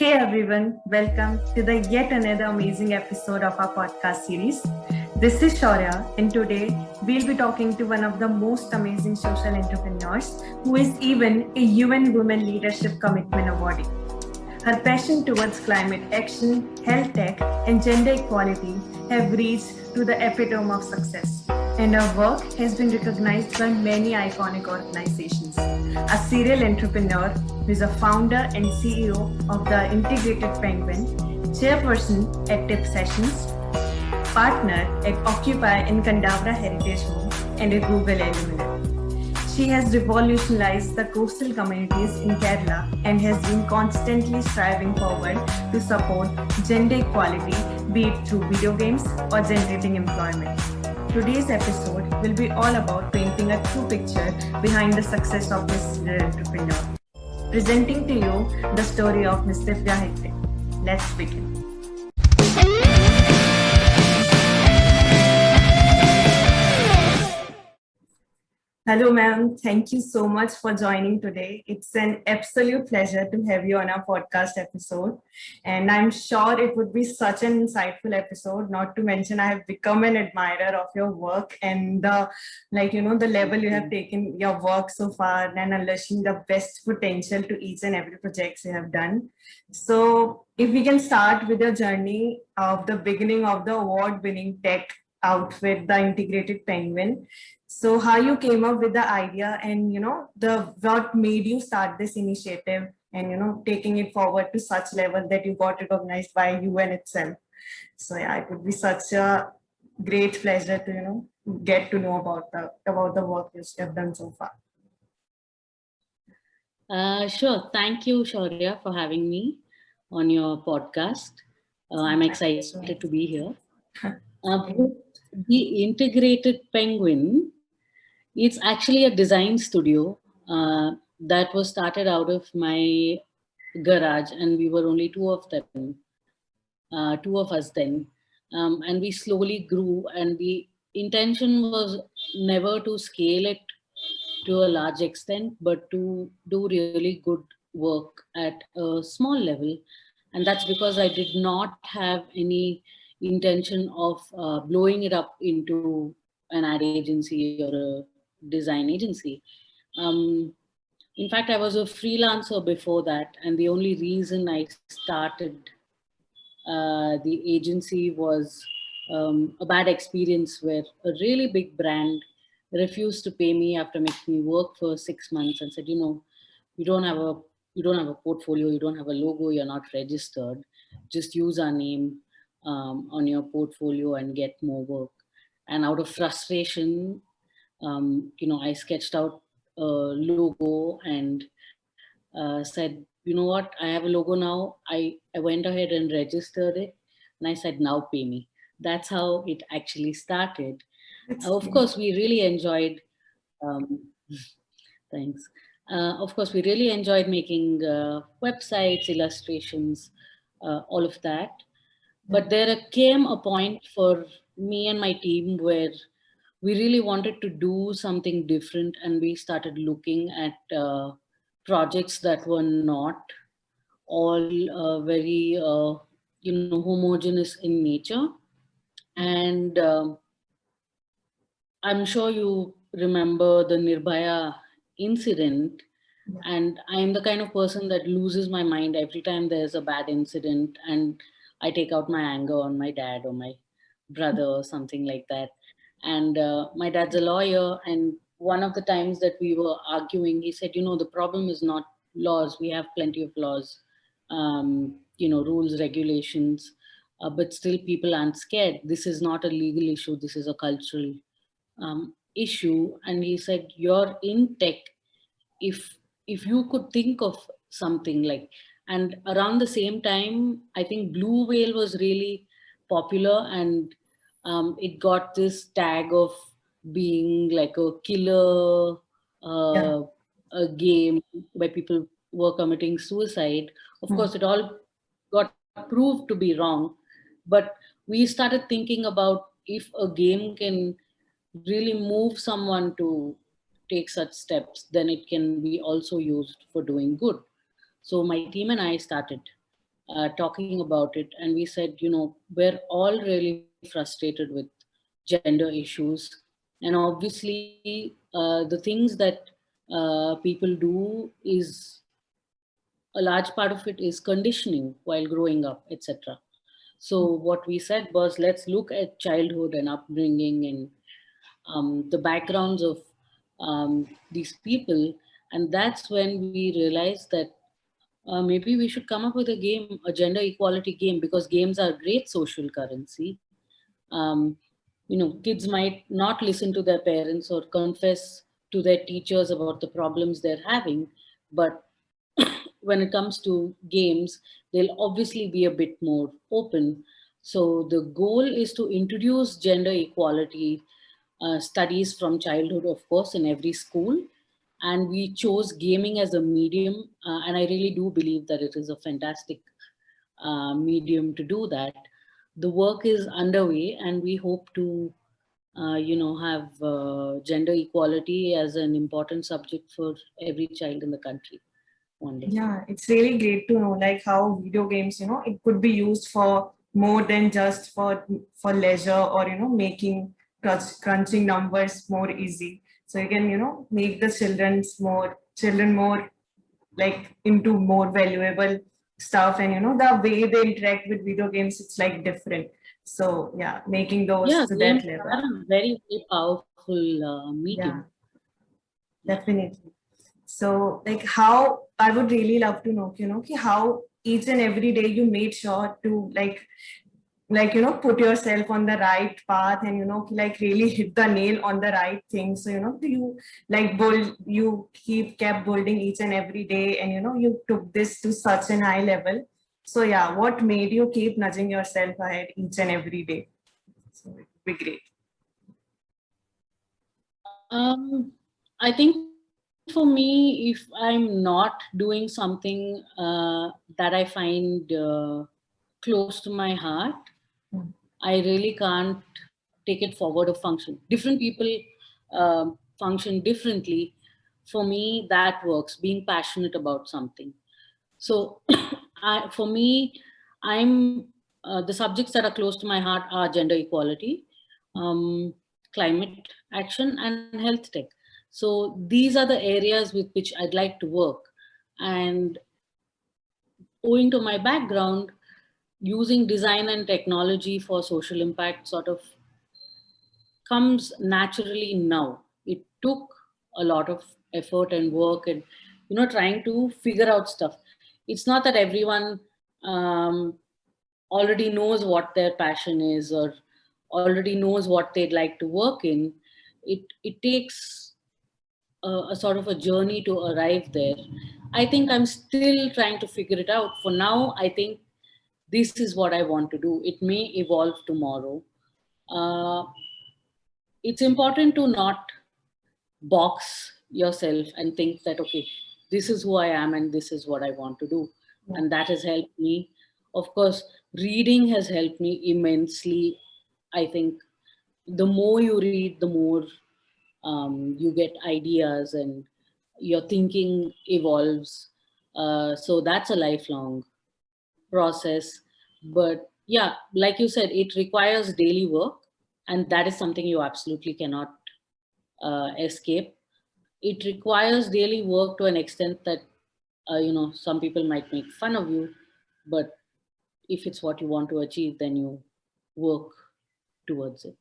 Hey everyone, welcome to the yet another amazing episode of our podcast series. This is Shaurya, and today we'll be talking to one of the most amazing social entrepreneurs who is even a UN Women Leadership Commitment Awardee. Her passion towards climate action, health tech, and gender equality have reached to the epitome of success, and her work has been recognized by many iconic organizations. A serial entrepreneur who is a founder and CEO of the Integrated Penguin, chairperson at TIPS Sessions, partner at Oqupi in Kandavra Heritage Home, and a Google alumni. She has revolutionized the coastal communities in Kerala and has been constantly striving forward to support gender equality, be it through video games or generating employment. Today's episode will be all about painting a true picture behind the success of this serial entrepreneur. Presenting to you the story of Ms. Divya Hegde. Let's begin. Hello, ma'am. Thank you so much for joining today. It's an absolute pleasure to have you on our podcast episode. And I'm sure it would be such an insightful episode, not to mention I have become an admirer of your work and the level you have taken your work so far and unleashing the best potential to each and every project you have done. So if we can start with your journey of the beginning of the award-winning tech outfit, the Integrated Penguin. So how you came up with the idea and what made you start this initiative and taking it forward to such level that you got recognized by UN itself. So yeah, it would be such a great pleasure to get to know about the work you have done so far. Sure. Thank you, Shaurya, for having me on your podcast. I'm excited to be here. The Integrated Penguin, it's actually a design studio that was started out of my garage, and we were only two of us then. And we slowly grew, and the intention was never to scale it to a large extent, but to do really good work at a small level. And that's because I did not have any intention of blowing it up into an ad agency or a design agency. In fact, I was a freelancer before that, and the only reason I started the agency was a bad experience where a really big brand refused to pay me after making me work for 6 months and said, you don't have a portfolio, you don't have a logo, you're not registered. Just use our name on your portfolio and get more work. And out of frustration, I sketched out a logo and said, you know what, I have a logo now. I went ahead and registered it, and I said, now pay me. That's how it actually started. Of course, we really enjoyed, thanks. Of course, we really enjoyed making websites, illustrations, all of that. But there came a point for me and my team where we really wanted to do something different, and we started looking at projects that were not all very homogeneous in nature. And I'm sure you remember the Nirbhaya incident. And I'm the kind of person that loses my mind every time there's a bad incident, and I take out my anger on my dad or my brother or something like that. And my dad's a lawyer, and one of the times that we were arguing, he said, the problem is not laws. We have plenty of laws, rules, regulations, but still people aren't scared. This is not a legal issue. This is a cultural issue. And he said, you're in tech. If you could think of something like, and around the same time, I think Blue Whale was really popular, and it got this tag of being like a killer a game where people were committing suicide. Of course, it all got proved to be wrong, but we started thinking about if a game can really move someone to take such steps, then it can be also used for doing good. So my team and I started talking about it, and we said, we're all really frustrated with gender issues, and obviously the things that people do is a large part of it is conditioning while growing up, etc. So what we said was, let's look at childhood and upbringing and the backgrounds of these people, and that's when we realized that maybe we should come up with a game, a gender equality game, because games are great social currency. Um, Kids might not listen to their parents or confess to their teachers about the problems they're having, but when it comes to games, they'll obviously be a bit more open. So the goal is to introduce gender equality studies from childhood, of course, in every school. And we chose gaming as a medium, and I really do believe that it is a fantastic medium to do that. The work is underway, and we hope to, have gender equality as an important subject for every child in the country one day. Yeah, it's really great to know like how video games, it could be used for more than just for leisure or making crunching numbers more easy. So you can, make the children more like into more valuable stuff, and the way they interact with video games, it's like different. So yeah, making those Yeah, to that games level. are a very, very powerful Yeah, medium. definitely. So, like, how I would really love to know, ki how each and every day you made sure to put yourself on the right path, and like really hit the nail on the right thing. So, do you like you kept building each and every day, and you took this to such an high level. So, yeah, what made you keep nudging yourself ahead each and every day? So, it would be great. I think for me, if I'm not doing something that I find close to my heart, I really can't take it forward or function. Different people function differently. For me, that works, being passionate about something. So for me, the subjects that are close to my heart are gender equality, um, climate action, and health tech. So these are the areas with which I'd like to work. And owing to my background, using design and technology for social impact sort of comes naturally now. It took a lot of effort and work and, trying to figure out stuff. It's not that everyone um, already knows what their passion is or already knows what they'd like to work in. It takes a sort of a journey to arrive there. I think I'm still trying to figure it out. For now, I think this is what I want to do. It may evolve tomorrow. Uh, it's important to not box yourself and think that, okay, this is who I am and this is what I want to do. And that has helped me. Of course, reading has helped me immensely. I think the more you read, the more you get ideas and your thinking evolves. So that's a lifelong process. But yeah, like you said, it requires daily work, and that is something you absolutely cannot escape. It requires daily work to an extent that some people might make fun of you, but if it's what you want to achieve, then you work towards it.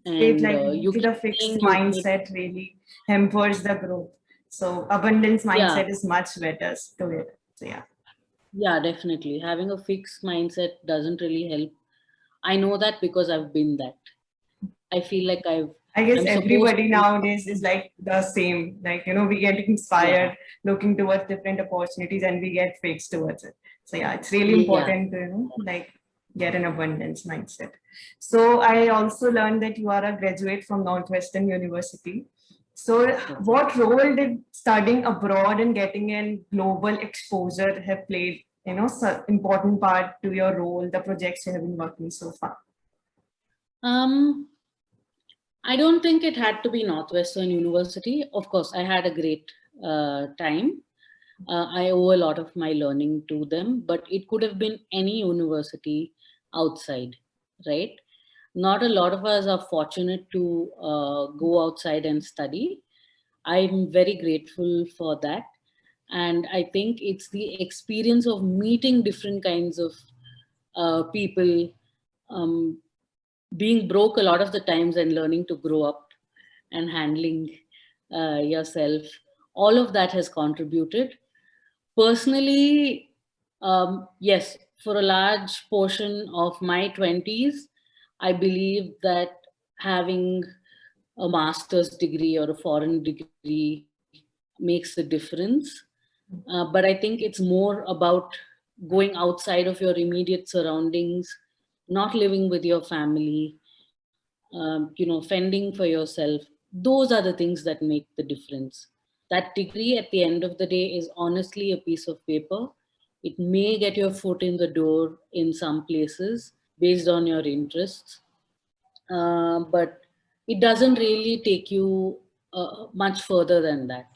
Great, And like you keep the fixed saying you need, mindset really hampers the growth. So abundance yeah, mindset is much better to it. So yeah. yeah, definitely. Having a fixed mindset doesn't really help. I know that because I've been that. I feel like I guess I'm supposed everybody to, nowadays is like the same. Like, we get yeah, inspired looking towards different opportunities, and we get fixed towards it. So yeah, it's really yeah. important to, like get an abundance mindset. So I also learned that you are a graduate from Northwestern University. So what role did studying abroad and getting an global exposure have played, important part to your role, the projects you have been working so far? Um, I don't think it had to be Northwestern University. Of course, I had a great time. I owe a lot of my learning to them, but it could have been any university outside, right? Not a lot of us are fortunate to go outside and study. I'm very grateful for that. And I think it's the experience of meeting different kinds of people, um, being broke a lot of the times and learning to grow up and handling yourself. All of that has contributed. Personally, yes, for a large portion of my 20s, I believe that having a master's degree or a foreign degree makes a difference. But I think it's more about going outside of your immediate surroundings, not living with your family, fending for yourself. Those are the things that make the difference. That degree at the end of the day is honestly a piece of paper. It may get your foot in the door in some places based on your interests, but it doesn't really take you much further than that.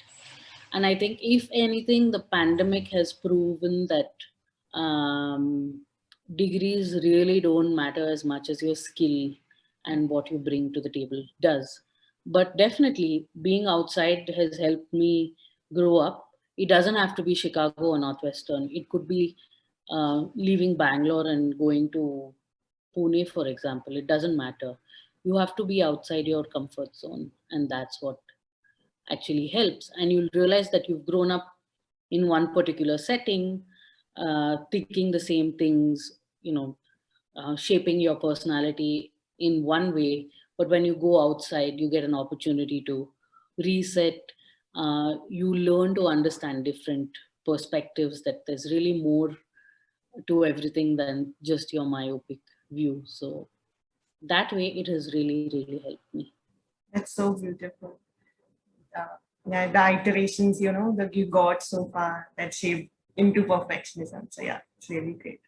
And I think, if anything, the pandemic has proven that degrees really don't matter as much as your skill and what you bring to the table does. But definitely, being outside has helped me grow up. It doesn't have to be Chicago or Northwestern. It could be leaving Bangalore and going to Pune, for example. It doesn't matter. You have to be outside your comfort zone, and that's what actually helps. And you'll realize that you've grown up in one particular setting, thinking the same things, shaping your personality in one way. But when you go outside, you get an opportunity to reset. You learn to understand different perspectives, that there's really more to everything than just your myopic view. So that way, it has really, really helped me. That's so beautiful. Yeah, the iterations, that you got so far that shaped into perfectionism. So yeah, it's really great.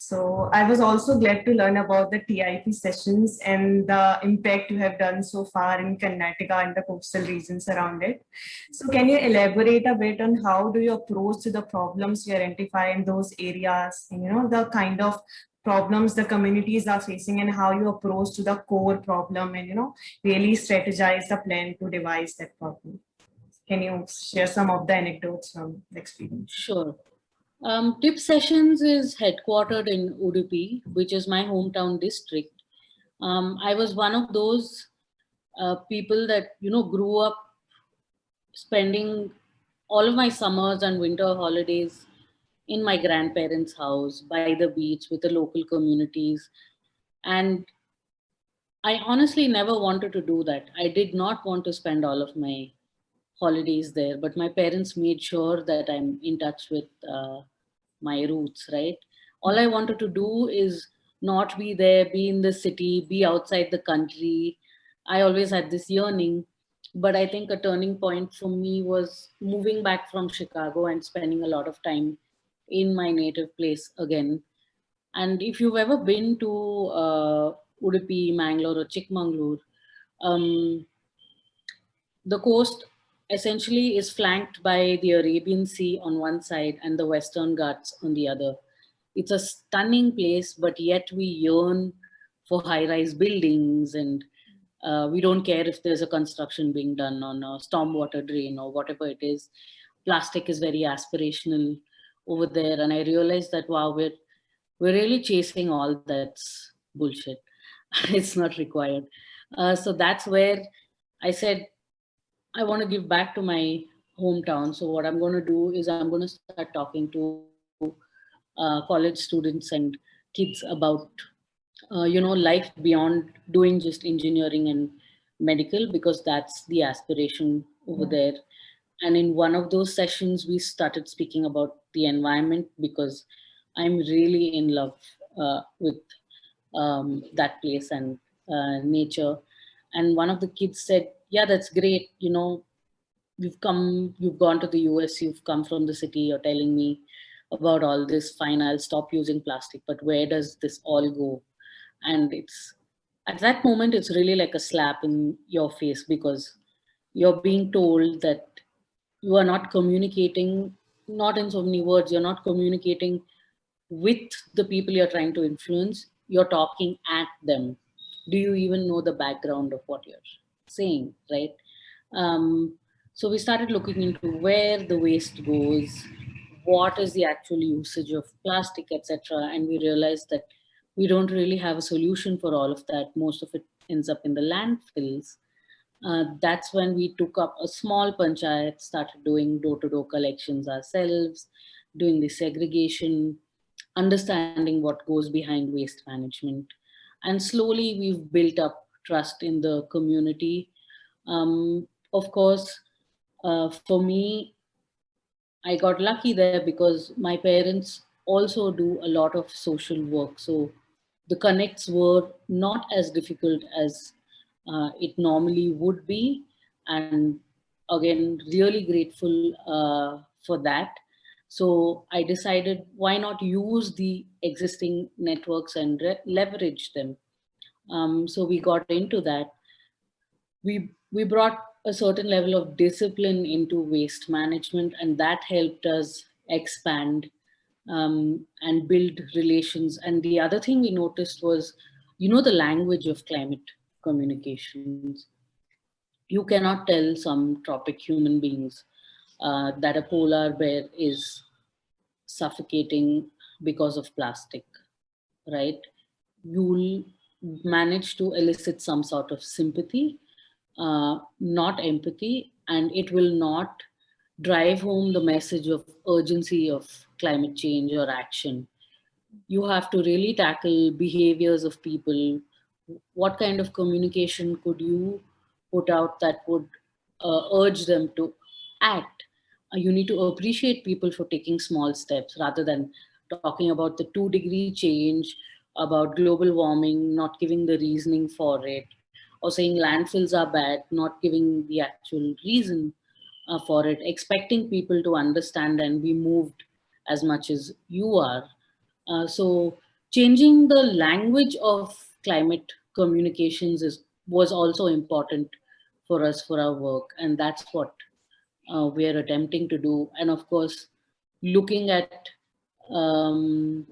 So I was also glad to learn about the TIP sessions and the impact you have done so far in Karnataka and the coastal regions around it. So can you elaborate a bit on how do you approach to the problems you identify in those areas, and the kind of problems the communities are facing and how you approach to the core problem and really strategize the plan to devise that problem? Can you share some of the anecdotes from the experience? Sure. TIPS Sessions is headquartered in Udupi, which is my hometown district. I was one of those people that grew up spending all of my summers and winter holidays in my grandparents' house by the beach with the local communities. And I honestly never wanted to do that. I did not want to spend all of my holidays there, but my parents made sure that I'm in touch with my roots, right? All I wanted to do is not be there, be in the city, be outside the country. I always had this yearning, but I think a turning point for me was moving back from Chicago and spending a lot of time in my native place again. And if you've ever been to Udupi, Mangalore, or Chikmagalur, um, the coast essentially is flanked by the Arabian Sea on one side and the Western Ghats on the other. It's a stunning place, but yet we yearn for high-rise buildings, and we don't care if there's a construction being done on a stormwater drain or whatever it is. Plastic is very aspirational over there, and I realized that wow, we're really chasing all that's bullshit. It's not required. So that's where I said, I want to give back to my hometown. So what I'm going to do is I'm going to start talking to college students and kids about life beyond doing just engineering and medical, because that's the aspiration over there. And in one of those sessions, we started speaking about the environment, because I'm really in love with that place and nature. And one of the kids said, yeah, that's great, you've gone to the US, you've come from the city, you're telling me about all this, fine, I'll stop using plastic, but where does this all go? And it's, at that moment, it's really like a slap in your face, because you're being told that you are not communicating not in so many words, you're not communicating with the people you're trying to influence, you're talking at them. Do you even know the background of what you're saying, right? um, so we started looking into where the waste goes, what is the actual usage of plastic, etc. And we realized that we don't really have a solution for all of that. Most of it ends up in the landfills. That's when we took up a small panchayat, started doing door-to-door collections ourselves, doing the segregation, understanding what goes behind waste management. And slowly we've built up trust in the community. Of course, for me, I got lucky there because my parents also do a lot of social work. So the connects were not as difficult as it normally would be. And again, really grateful for that. So I decided, why not use the existing networks and leverage them? So we got into that. We brought a certain level of discipline into waste management, and that helped us expand and build relations. And the other thing we noticed was, the language of climate communications. You cannot tell some tropic human beings that a polar bear is suffocating because of plastic, right? You'll manage to elicit some sort of sympathy, not empathy, and it will not drive home the message of urgency of climate change or action. You have to really tackle behaviors of people. What kind of communication could you put out that would urge them to act? You need to appreciate people for taking small steps rather than talking about the 2-degree change, about global warming, not giving the reasoning for it, or saying landfills are bad, not giving the actual reason for it, expecting people to understand and be moved as much as you are. So changing the language of climate communications was also important for us for our work, and that's what we are attempting to do. And of course, looking at um,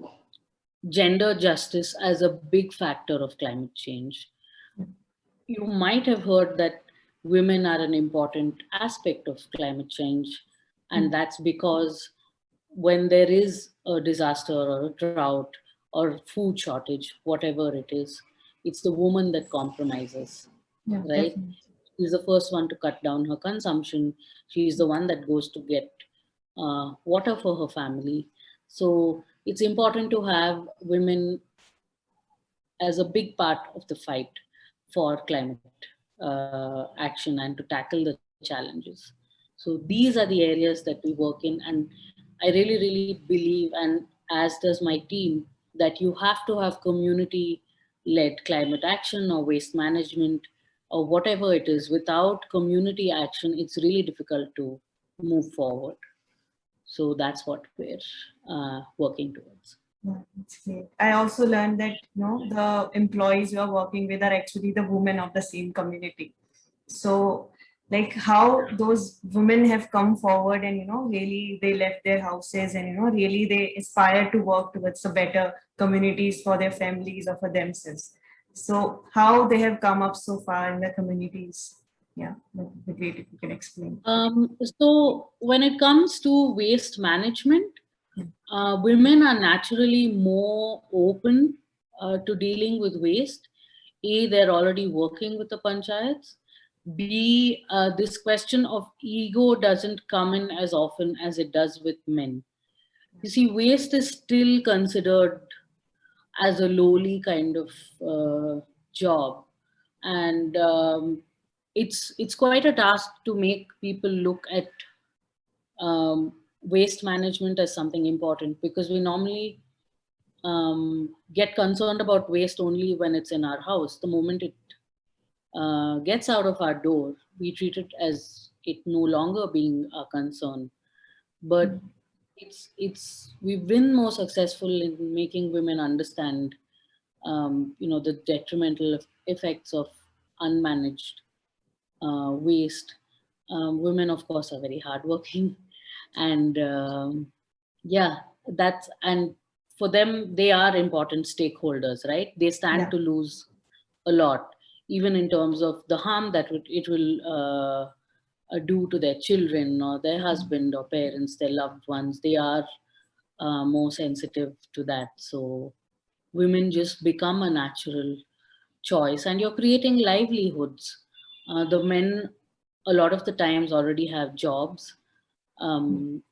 gender justice as a big factor of climate change. You might have heard that women are an important aspect of climate change, and that's because when there is a disaster or a drought or food shortage, whatever it is, it's the woman that compromises, Yeah, right? definitely. She's the first one to cut down her consumption. She's the one that goes to get water for her family. So it's important to have women as a big part of the fight for climate action and to tackle the challenges. So these are the areas that we work in, and I really, really believe, and as does my team, that you have to have community-led climate action or waste management or whatever it is. Without community action, it's really difficult to move forward. So that's what we're working towards. Yeah, that's great. I also learned that the employees you are working with are actually the women of the same community. So, like how those women have come forward and really they left their houses and really they aspire to work towards the better communities for their families or for themselves. So, how they have come up so far in the communities. Yeah, that would be great if you can explain. So when it comes to waste management, women are naturally more open to dealing with waste. A, they're already working with the panchayats. B, this question of ego doesn't come in as often as it does with men. You see, waste is still considered as a lowly kind of job, and it's quite a task to make people look at waste management as something important, because we normally get concerned about waste only when it's in our house. The moment it gets out of our door, we treat it as it no longer being a concern. But it's we've been more successful in making women understand, the detrimental effects of unmanaged waste. Women, of course, are very hardworking. And yeah, and for them, they are important stakeholders, right? They stand Yeah. to lose a lot, even in terms of the harm that it will do to their children or their husband or parents, their loved ones. They are more sensitive to that. So women just become a natural choice, and you're creating livelihoods. The men, a lot of the times, already have jobs. Um,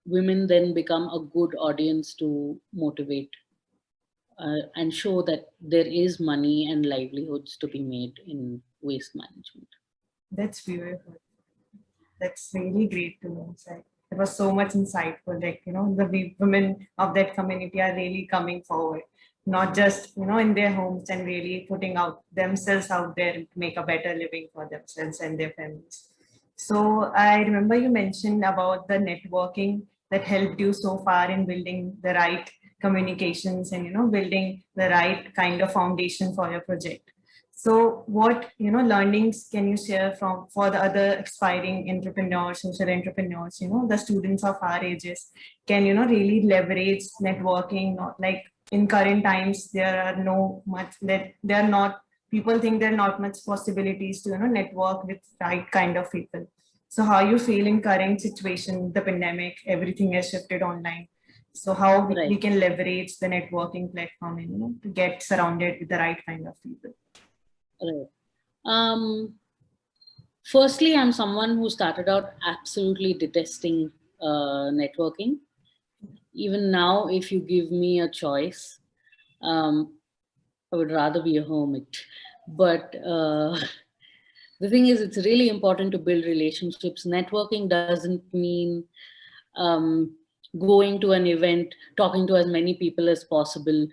Women then become a good audience to motivate and show that there is money and livelihoods to be made in waste management. That's beautiful. That's really great to know, Sai. It was so much insightful. Like, the women of that community are really coming forward, not just, in their homes and really putting out themselves out there to make a better living for themselves and their families. So I remember you mentioned about the networking that helped you so far in building the right communications and, building the right kind of foundation for your project. So what learnings can you share from for the other aspiring entrepreneurs, social entrepreneurs, the students of our ages can really leverage networking, not like in current times there are no much that there are not people think there are not much possibilities to network with right kind of people. So how you feel in current situation, the pandemic, everything has shifted online. So how we Right, can leverage the networking platform and to get surrounded with the right kind of people. right. Um, Firstly, I'm someone who started out absolutely detesting networking. Even now, if you give me a choice, um, I would rather be a hermit. But the thing is, it's really important to build relationships. Networking doesn't mean um, going to an event, talking to as many people as possible,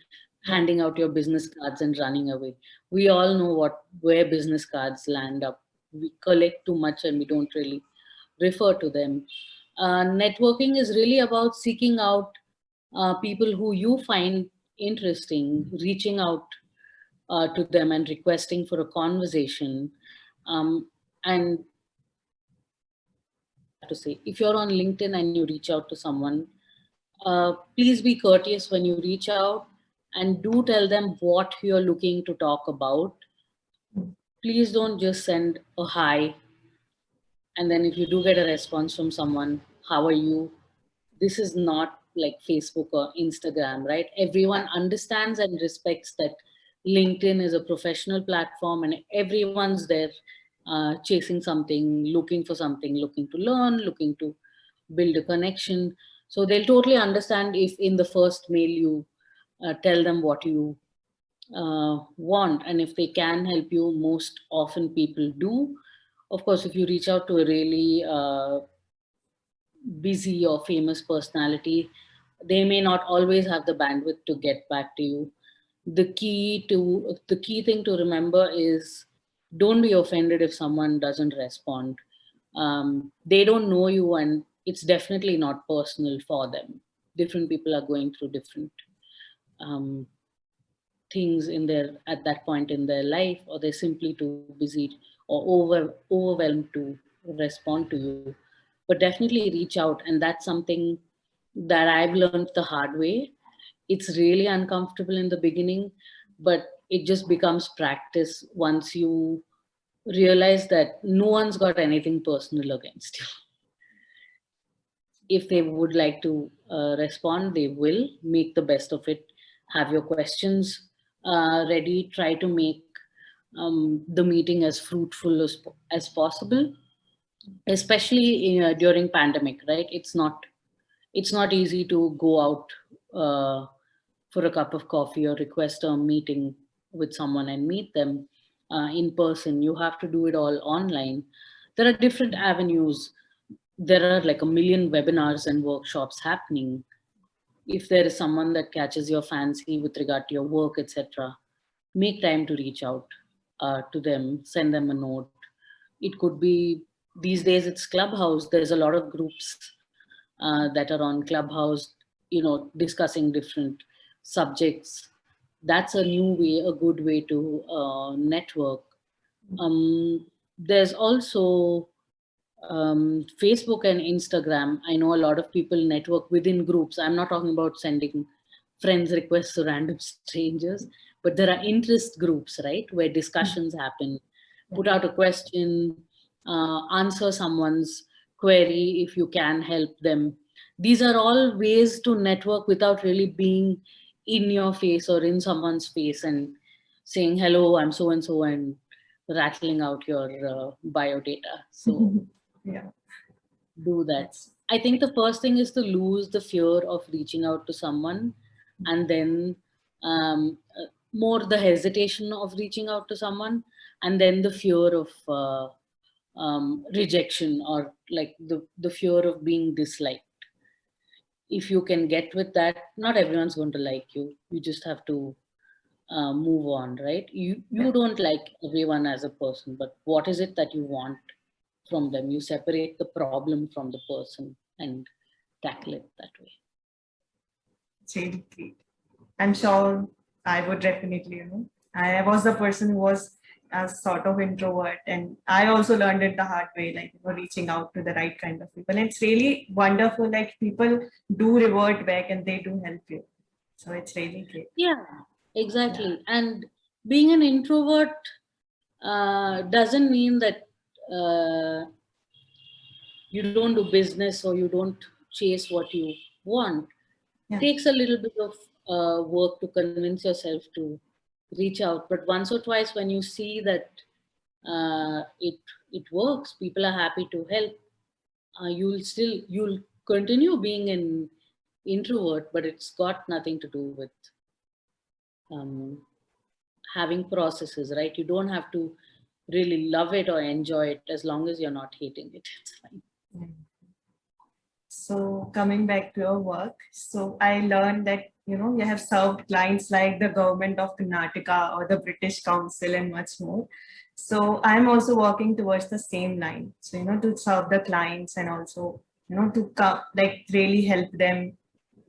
Yeah. handing out your business cards and running away. We all know where business cards land up. We collect too much and we don't really refer to them. Networking is really about seeking out people who you find interesting, reaching out to them and requesting for a conversation. And to say, if you're on LinkedIn and you reach out to someone, please be courteous when you reach out and do tell them what you're looking to talk about. Please don't just send a hi, and then if you do get a response from someone, how are you? This is not like Facebook or Instagram, right? Everyone understands and respects that LinkedIn is a professional platform and everyone's there chasing something, looking for something, looking to learn, looking to build a connection. So they'll totally understand if in the first mail you tell them what you want, and if they can help you, most often people do. Of course, if you reach out to a really busy or famous personality, they may not always have the bandwidth to get back to you. The key thing to remember is, don't be offended if someone doesn't respond. They don't know you, and it's definitely not personal for them. Different people are going through different um, things in their at that point in their life, or they're simply too busy or overwhelmed to respond to you. But definitely reach out, and that's something that I've learned the hard way. It's really uncomfortable in the beginning, but it just becomes practice once you realize that no one's got anything personal against you. If they would like to respond, they will make the best of it. Have your questions ready. Try to make the meeting as fruitful as possible, especially during pandemic, right? It's not easy to go out for a cup of coffee or request a meeting with someone and meet them in person. You have to do it all online. There are different avenues. There are like a million webinars and workshops happening. If there is someone that catches your fancy with regard to your work, etc., make time to reach out to them, send them a note. It could be, these days it's Clubhouse. There's a lot of groups that are on Clubhouse, discussing different subjects. That's a new way, a good way to network. There's also Facebook and Instagram, I know a lot of people network within groups. I'm not talking about sending friends requests to random strangers, but there are interest groups, right, where discussions happen. Put out a question, answer someone's query if you can help them. These are all ways to network without really being in your face or in someone's face and saying, hello, I'm so and so, and rattling out your bio data. So Yeah, do that. that's I think the first thing is to lose the fear of reaching out to someone, and then more the hesitation of reaching out to someone, and then the fear of rejection, or like the fear of being disliked. If you can get with that, not everyone's going to like you. You just have to move on, right? You yeah. don't like everyone as a person, but what is it that you want from them? You separate the problem from the person and tackle it that way. It's really great. I'm sure I would definitely, I was the person who was a sort of introvert, and I also learned it the hard way, like, reaching out to the right kind of people. And it's really wonderful, like people do revert back and they do help you. So it's really great. Yeah, Yeah. exactly. And being an introvert doesn't mean that you don't do business or you don't chase what you want. Yeah. Takes a little bit of work to convince yourself to reach out, but once or twice when you see that it works, people are happy to help, you'll continue being an introvert, but it's got nothing to do with um, having processes, right? You don't have to really love it or enjoy it. As long as you're not hating it, it's fine. Mm. So coming back to your work, so I learned that you have served clients like the government of Karnataka or the British Council and much more. So I'm also working towards the same line. So to serve the clients and also to like really help them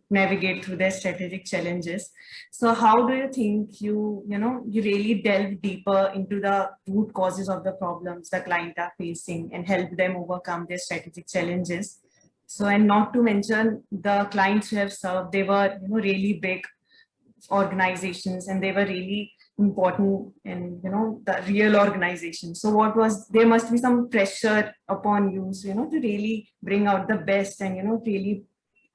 navigate through their strategic challenges. So how do you think you really delve deeper into the root causes of the problems the client are facing and help them overcome their strategic challenges? So, and not to mention the clients who have served, they were really big organizations and they were really important in the real organization. So what was, there must be some pressure upon you, so, to really bring out the best and really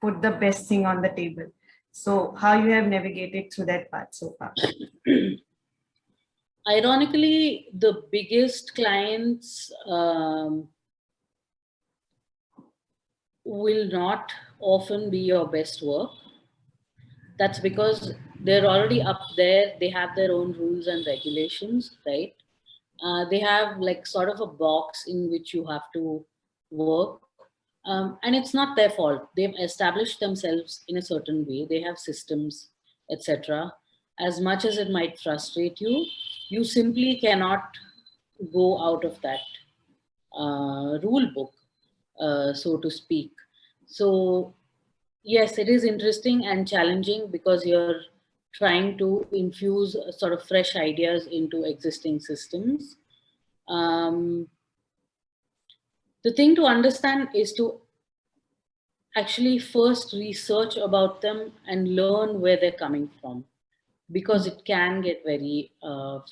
put the best thing on the table. So how you have navigated through that part so far? Ironically, the biggest clients will not often be your best work. That's because they're already up there. They have their own rules and regulations, right? They have like sort of a box in which you have to work. And it's not their fault. They've established themselves in a certain way. They have systems, etc. As much as it might frustrate you, you simply cannot go out of that rule book, so to speak. So yes, it is interesting and challenging because you're trying to infuse sort of fresh ideas into existing systems. Um, the thing to understand is to actually first research about them and learn where they're coming from, because it can get very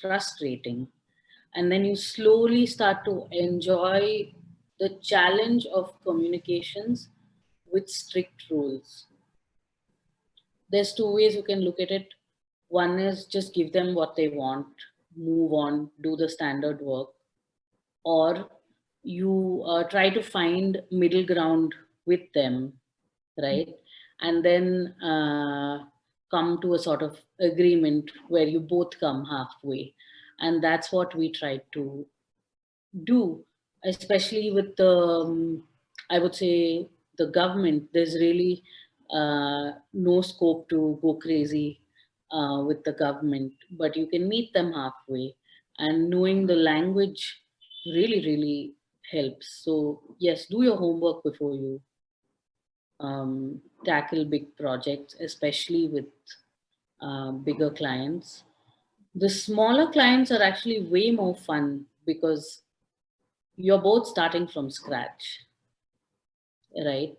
frustrating. And then you slowly start to enjoy the challenge of communications with strict rules. There's two ways you can look at it. One is just give them what they want, move on, do the standard work, or you try to find middle ground with them, right? And then come to a sort of agreement where you both come halfway. And that's what we try to do, especially with the, I would say, the government. There's really no scope to go crazy with the government, but you can meet them halfway. And knowing the language really, really helps. So, yes, do your homework before you tackle big projects, especially with bigger clients. The smaller clients are actually way more fun because you're both starting from scratch, right?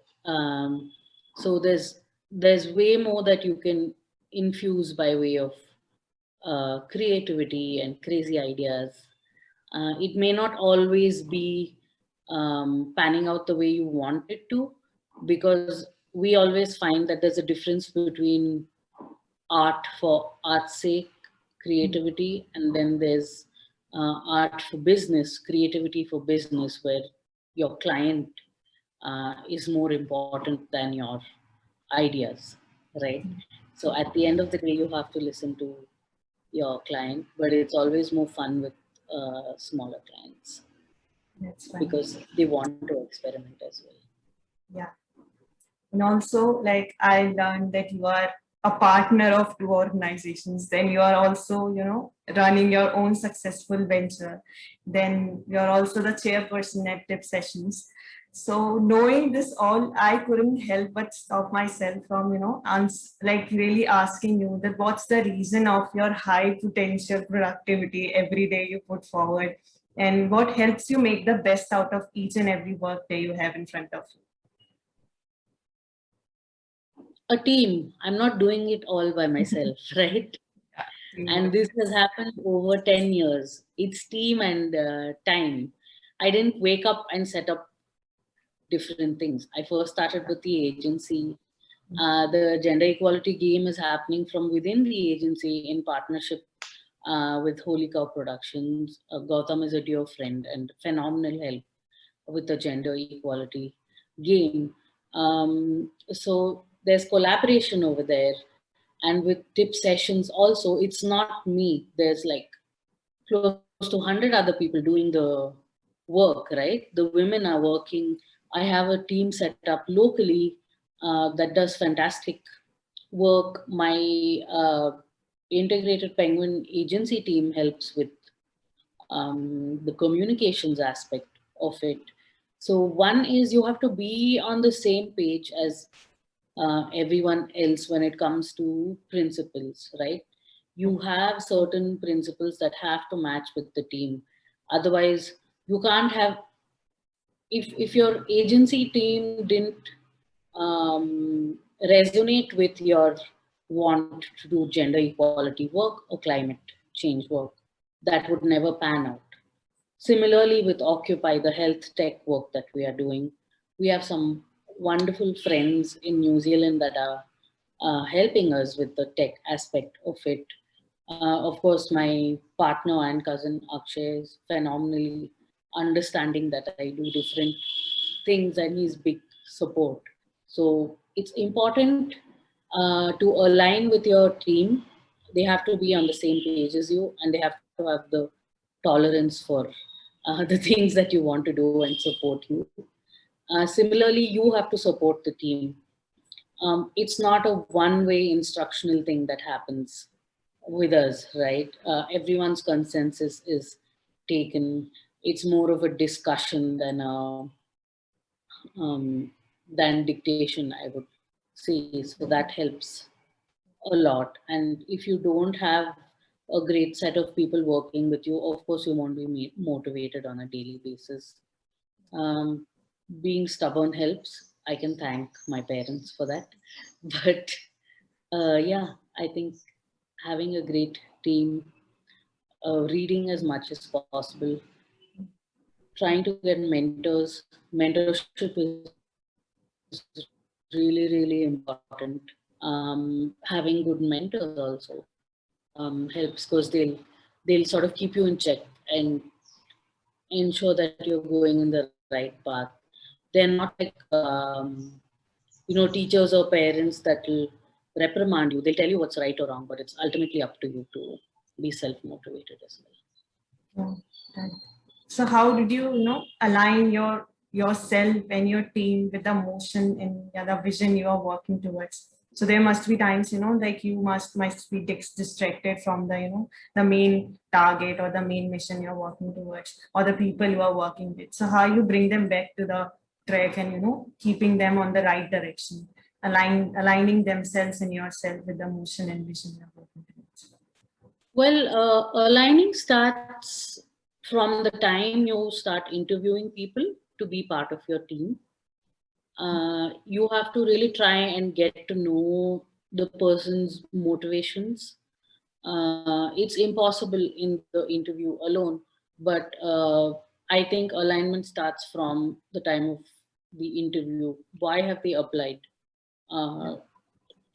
So there's way more that you can infuse by way of creativity and crazy ideas. It may not always be panning out the way you want it to, because we always find that there's a difference between art for art's sake, creativity, and then there's art for business, creativity for business, where your client is more important than your ideas, right? So at the end of the day, you have to listen to your client, but it's always more fun with smaller clients That's fine. because they want to experiment as well. Yeah. And also, like, I learned that you are a partner of two organizations. Then you are also, running your own successful venture. Then you're also the chairperson at TIPS Sessions. So knowing this all, I couldn't help but stop myself from, like really asking you that what's the reason of your high potential productivity every day you put forward, and what helps you make the best out of each and every work day you have in front of you. A team. I'm not doing it all by myself, right? And this has happened over 10 years. It's team and time. I didn't wake up and set up different things. I first started with the agency. The gender equality game is happening from within the agency in partnership with Holy Cow Productions. Gautam is a dear friend and phenomenal help with the gender equality game. So there's collaboration over there. And with tip sessions also, it's not me. There's like close to 100 other people doing the work, right? The women are working. I have a team set up locally that does fantastic work. My integrated penguin agency team helps with the communications aspect of it. So one is you have to be on the same page as everyone else when it comes to principles, right? You have certain principles that have to match with the team. Otherwise, you can't have, if your agency team didn't resonate with your want to do gender equality work or climate change work, that would never pan out. Similarly, with Occupy, the health tech work that we are doing, we have some wonderful friends in New Zealand that are helping us with the tech aspect of it. Of course, my partner and cousin Akshay is phenomenally understanding that I do different things, and he's big support. So it's important to align with your team. They have to be on the same page as you, and they have to have the tolerance for the things that you want to do and support you. Similarly, you have to support the team. It's not a one-way instructional thing that happens with us, right? Everyone's consensus is taken. It's more of a discussion than dictation, I would say. So that helps a lot. And if you don't have a great set of people working with you, of course, you won't be motivated on a daily basis. Um, Being stubborn helps. I can thank my parents for that. But yeah, I think having a great team, reading as much as possible, trying to get mentors. Mentorship is really, really important. Having good mentors also helps, because they'll sort of keep you in check and ensure that you're going in the right path. They're not like teachers or parents that will reprimand you. They'll tell you what's right or wrong, but it's ultimately up to you to be self-motivated as well. Yeah. So how did you, align yourself and your team with the motion and the vision you are working towards? So there must be times, like you must be distracted from the main target or the main mission you're working towards, or the people you are working with. So how you bring them back to the track and, keeping them on the right direction, aligning themselves and yourself with the motion and vision you're working towards. Well, aligning starts from the time you start interviewing people to be part of your team, you have to really try and get to know the person's motivations. It's impossible in the interview alone, but I think alignment starts from the time of the interview. Why have they applied to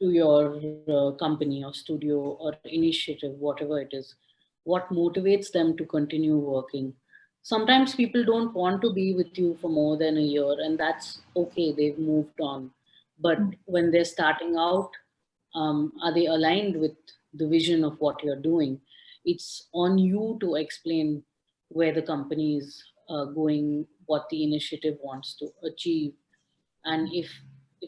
your company or studio or initiative, whatever it is? What motivates them to continue working? Sometimes people don't want to be with you for more than a year, and that's okay, they've moved on. But when they're starting out, are they aligned with the vision of what you're doing? It's on you to explain where the company is going, what the initiative wants to achieve, and if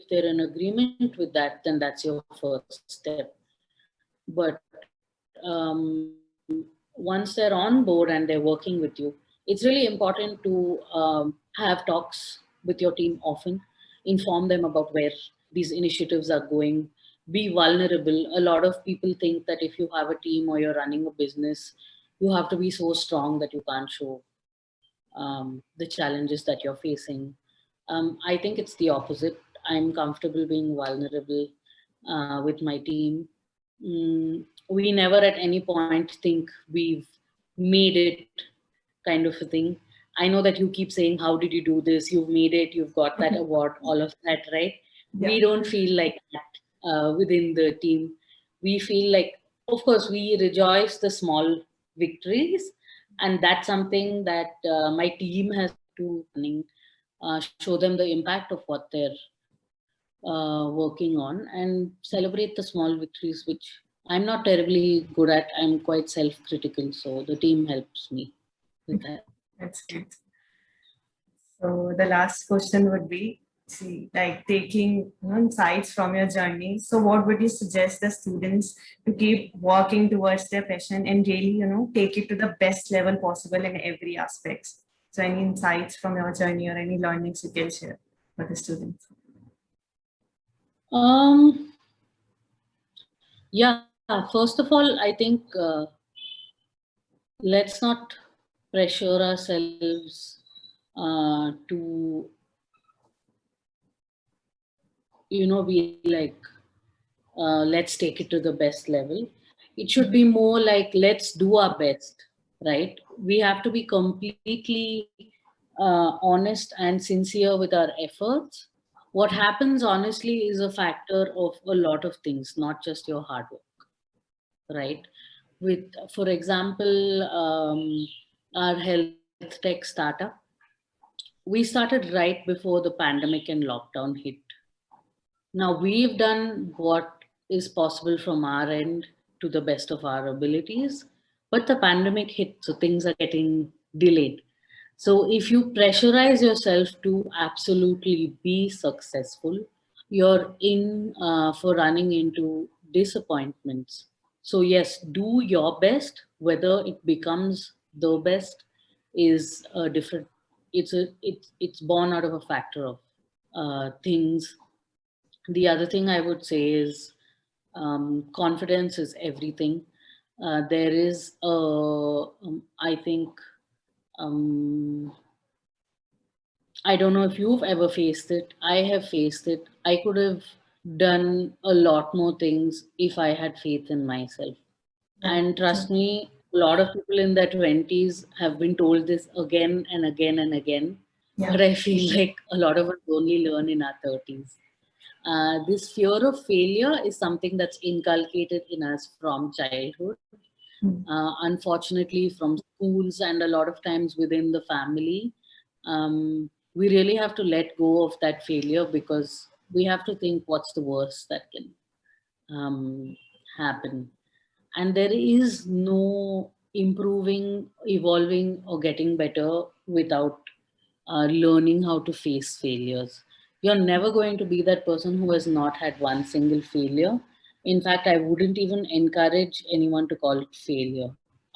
they're in agreement with that, then that's your first step. But once they're on board and they're working with you, it's really important to have talks with your team often, inform them about where these initiatives are going, be vulnerable. A lot of people think that if you have a team or you're running a business, you have to be so strong that you can't show the challenges that you're facing. I think it's the opposite. I'm comfortable being vulnerable with my team. We never at any point think we've made it, kind of a thing. I know that you keep saying, how did you do this? You've made it, you've got that award, all of that, right? Yeah. We don't feel like that within the team. We feel like, of course, we rejoice the small victories, and that's something that my team has to show them the impact of what they're working on, and celebrate the small victories, which I'm not terribly good at. I'm quite self-critical, so the team helps me with that. That's great. So the last question would be, see, like taking insights from your journey. So what would you suggest the students to keep working towards their passion and really, take it to the best level possible in every aspect? So any insights from your journey or any learnings you can share for the students? Yeah, first of all, I think let's not pressure ourselves to, be like, let's take it to the best level. It should be more like, let's do our best, right? We have to be completely honest and sincere with our efforts. What happens honestly is a factor of a lot of things, not just your hard work, right? With, for example, our health tech startup, we started right before the pandemic and lockdown hit. Now, we've done what is possible from our end to the best of our abilities, but the pandemic hit, so things are getting delayed. So, if you pressurize yourself to absolutely be successful, you're in for running into disappointments. So, yes, do your best. Whether it becomes the best is a different. It's born out of a factor of things. The other thing I would say is confidence is everything. There is, I think, um, I don't know if you've ever faced it. I have faced it. I could have done a lot more things if I had faith in myself. And trust me, a lot of people in their 20s have been told this again and again and again. Yeah. But I feel like a lot of us only learn in our 30s. This fear of failure is something that's inculcated in us from childhood, unfortunately, from schools, and a lot of times within the family. We really have to let go of that failure, because we have to think, what's the worst that can happen? And there is no improving, evolving, or getting better without learning how to face failures. You're never going to be that person who has not had one single failure. In fact, I wouldn't even encourage anyone to call it failure.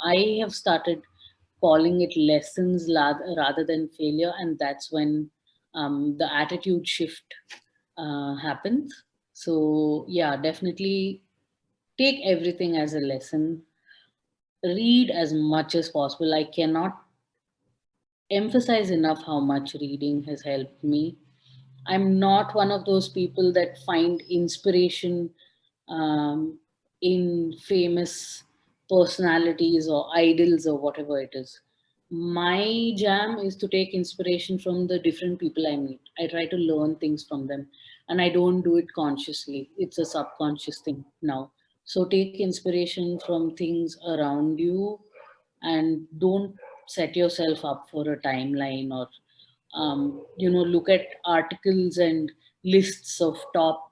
I have started calling it lessons rather than failure, and that's when the attitude shift happens. So, yeah, definitely take everything as a lesson. Read as much as possible. I cannot emphasize enough how much reading has helped me. I'm not one of those people that find inspiration um, in famous personalities or idols or whatever it is. My jam is to take inspiration from the different people I meet. I try to learn things from them, and I don't do it consciously. It's a subconscious thing now. So take inspiration from things around you, and don't set yourself up for a timeline, or look at articles and lists of top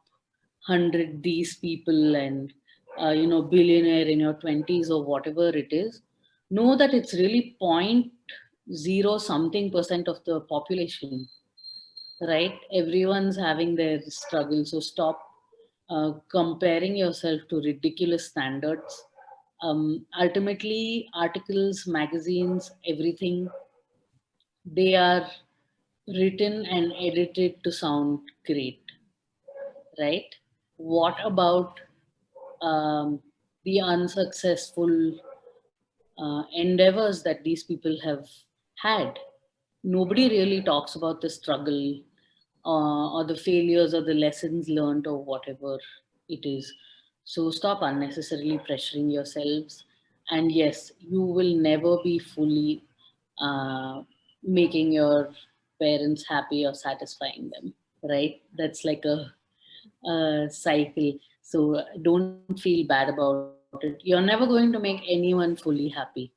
100 these people, and billionaire in your 20s or whatever it is. Know that it's really point zero something percent of the population, right? Everyone's having their struggle. So stop comparing yourself to ridiculous standards. Ultimately, articles, magazines, everything, they are written and edited to sound great, right? What about the unsuccessful endeavors that these people have had? Nobody really talks about the struggle, or the failures or the lessons learned or whatever it is. So stop unnecessarily pressuring yourselves. And yes, you will never be fully uh, making your parents happy or satisfying them, right? That's like a cycle. So don't feel bad about it. You're never going to make anyone fully happy.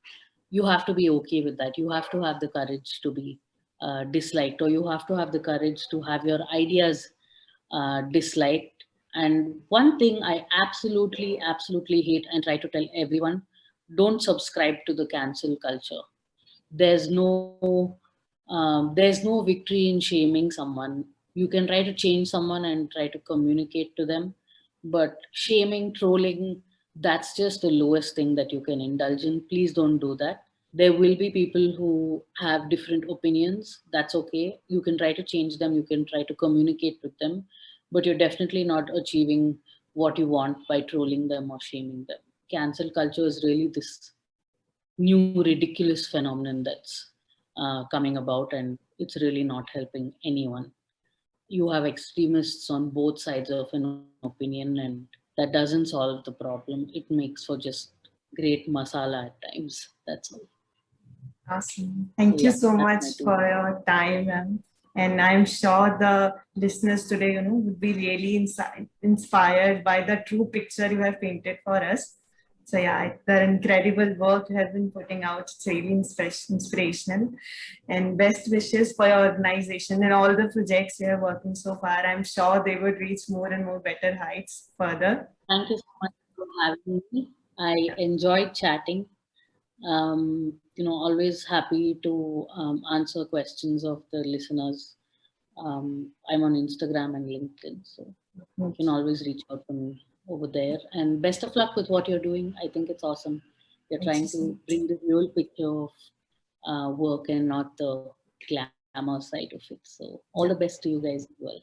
You have to be okay with that. You have to have the courage to be disliked, or you have to have the courage to have your ideas disliked. And one thing I absolutely hate and try to tell everyone: don't subscribe to the cancel culture. There's no victory in shaming someone. You can try to change someone and try to communicate to them, but shaming, trolling, that's just the lowest thing that you can indulge in. Please don't do that. There will be people who have different opinions. That's okay. You can try to change them, you can try to communicate with them, but you're definitely not achieving what you want by trolling them or shaming them. Cancel culture is really this new ridiculous phenomenon that's coming about, and it's really not helping anyone. You have extremists on both sides of an opinion, and that doesn't solve the problem. It makes for just great masala at times. That's all. Awesome. So Thank you yeah, so that's much my two. for your time, ma'am. And I'm sure the listeners today, would be really inspired by the true picture you have painted for us. So yeah, the incredible work you have been putting out. It's really inspirational. And best wishes for your organization and all the projects you are working so far. I'm sure they would reach more and more better heights further. Thank you so much for having me. I enjoyed chatting. Always happy to answer questions of the listeners. I'm on Instagram and LinkedIn, so you can always reach out to me over there. And best of luck with what you're doing. I think it's awesome. You're Thank you trying so to much. bring the real picture of work and not the glamour side of it. So all Yeah. the best to you guys as well.